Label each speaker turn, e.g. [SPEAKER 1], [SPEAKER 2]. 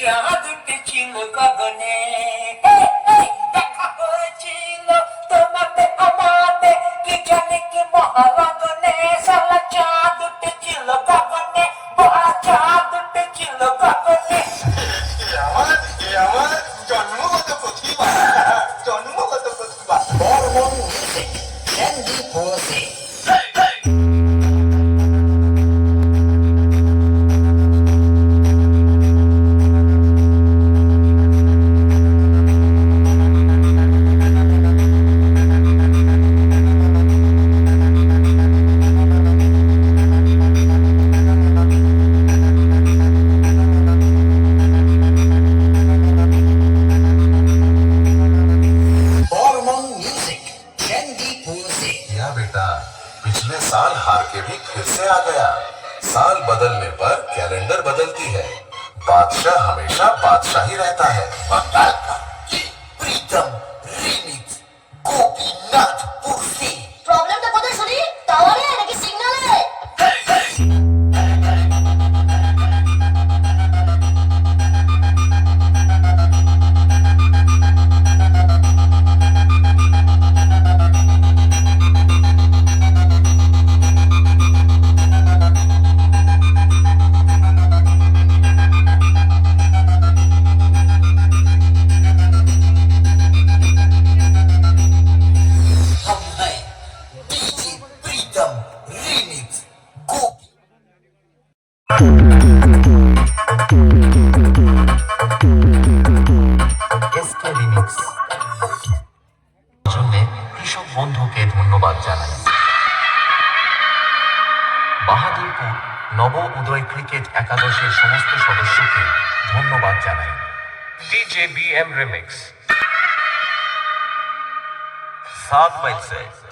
[SPEAKER 1] চাঁদ উঠেছিল গগনে, দেখা হয়েছিল তোমাতে আমাতে, কি জানে কি মহালগনে, সালা চাঁদ উঠেছিল গগনে, বড় চাঁদ উঠেছিল গগনে।
[SPEAKER 2] আমার জন্মগত প্রতিভা, জন্মগত প্রতিভা।
[SPEAKER 1] হরমোন মিউজিক, ক্যান্ডি পোজে।
[SPEAKER 3] या बेटा, पिछले साल हार के भी फिर से आ गया। साल बदलने पर कैलेंडर बदलती है, बादशाह हमेशा बादशाह ही रहता है।
[SPEAKER 1] प्रीतम রিমিক্স গোপীনাথ পুরসি।
[SPEAKER 4] প্রবলেমটা কোথায় শুনি? টাওয়ারে নাকি সিগন্যালে?
[SPEAKER 5] কৃষক বন্ধুকে ধন্যবাদ জানাই। বাহাদুরপুর নব উদয় ক্রিকেট একাদশের সমস্ত সদস্যকে ধন্যবাদ জানাই।
[SPEAKER 6] DJ BM Remix
[SPEAKER 5] 7/6